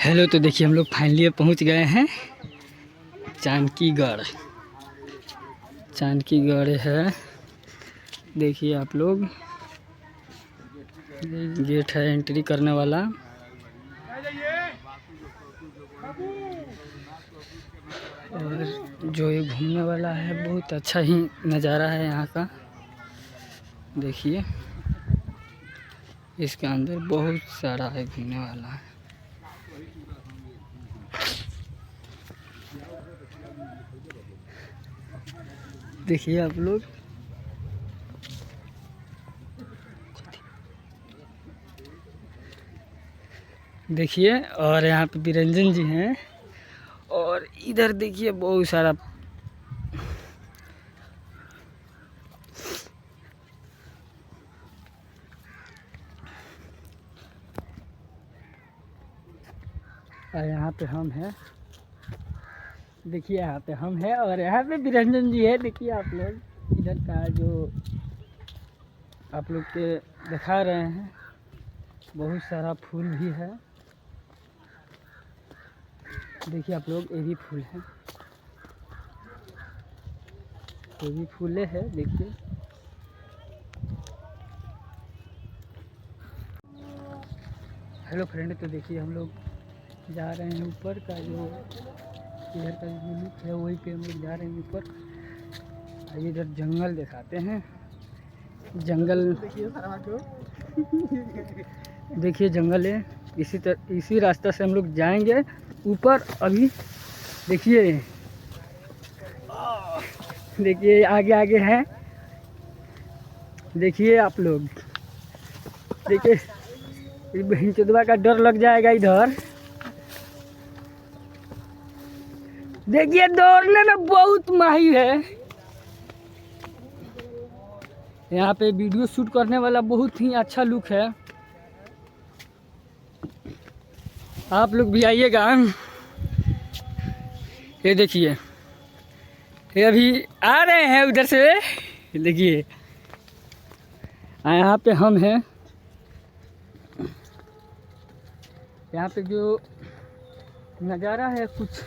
Hello, तो देखिए हम लोग फाइनली पहुंच गए हैं जानकीगढ़। जानकीगढ़ है, देखिए आप लोग, गेट है एंट्री करने वाला। और जो ये घूमने वाला है, बहुत अच्छा ही नज़ारा है यहाँ का। देखिए इसके अंदर बहुत सारा है घूमने वाला है। देखिए आप लोग, देखिए। और यहाँ पे बिरंजन जी हैं। और इधर देखिए बहुत सारा यहाँ पे हम हैं। देखिए यहाँ पे हम हैं और यहाँ पे बिरंजन जी है। देखिए आप लोग, इधर का जो आप लोग के दिखा रहे हैं, बहुत सारा फूल भी है। देखिए आप लोग, ये भी फूल है, ये भी फूले है। देखिए हेलो फ्रेंड, तो देखिए हम लोग जा रहे हैं ऊपर का, जो इधर का जो लुक है वहीं पे हम लोग जा रहे हैं ऊपर। इधर जंगल दिखाते हैं, जंगल देखिए जंगल है। इसी रास्ता से हम लोग जाएंगे ऊपर। अभी देखिए, देखिए आगे आगे हैं। देखिए आप लोग, देखिए बहन चोदवा का डर लग जाएगा इधर। देखिए दौड़ने में बहुत माहिर है। यहाँ पे वीडियो शूट करने वाला बहुत ही अच्छा लुक है। आप लोग भी आइएगा। ये देखिए, ये अभी आ रहे हैं उधर से। देखिए यहाँ पे हम हैं। यहाँ पे जो नज़ारा है कुछ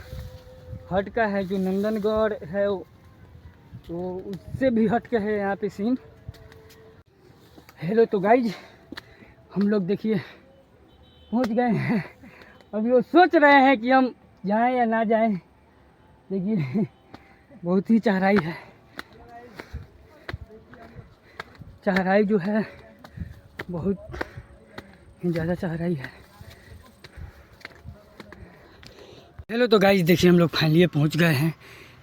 हट का है। जो नंदनगढ़ है वो उससे भी हट के है यहाँ पे सीन। हेलो, तो गाइज हम लोग देखिए पहुँच गए हैं। अभी वो सोच रहे हैं कि हम जाएं या ना जाएं। देखिए बहुत ही चढ़ाई है। चढ़ाई जो है बहुत ही ज़्यादा चढ़ाई है। हेलो, तो गाइस देखिए हम लोग फाइनली पहुंच गए हैं।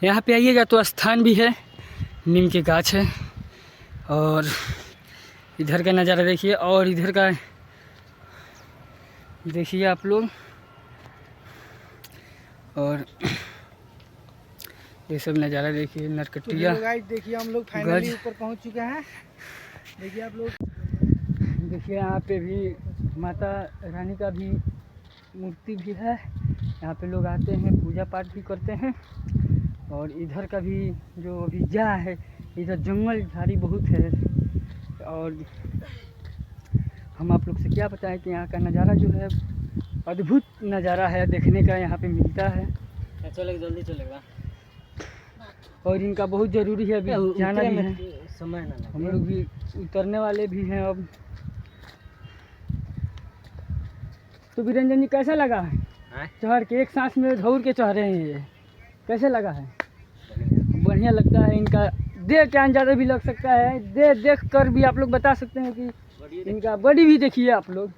यहाँ पे आइएगा तो स्थान भी है, नीम के गाछ है। और इधर का नज़ारा देखिए, और इधर का देखिए आप लोग। और ये सब नज़ारा देखिए, नरकटिया। तो गाइस देखिए हम लोग फाइनली ऊपर पहुंच चुके हैं। देखिए आप लोग, देखिए यहाँ पे भी माता रानी का भी मूर्ति भी है। यहाँ पे लोग आते हैं, पूजा पाठ भी करते हैं। और इधर का भी जो अभी जा है, इधर जंगल झाड़ी बहुत है। और हम आप लोग से क्या बताएं कि यहाँ का नज़ारा जो है अद्भुत नज़ारा है, देखने का यहाँ पे मिलता है। चलेगा, जल्दी चलेगा। और इनका बहुत ज़रूरी है अभी जाना भी है। समय ना लगे। हम लोग भी उतरने वाले भी हैं अब। तो बिरंजन जी, कैसा लगा है चढ़ के? एक सांस में दौड़ के चढ़ रहे हैं, ये कैसे लगा है? बढ़िया लगता है। इनका देख के अंदाजा भी लग सकता है, देख कर भी आप लोग बता सकते हैं कि इनका बॉडी भी देखिए आप लोग।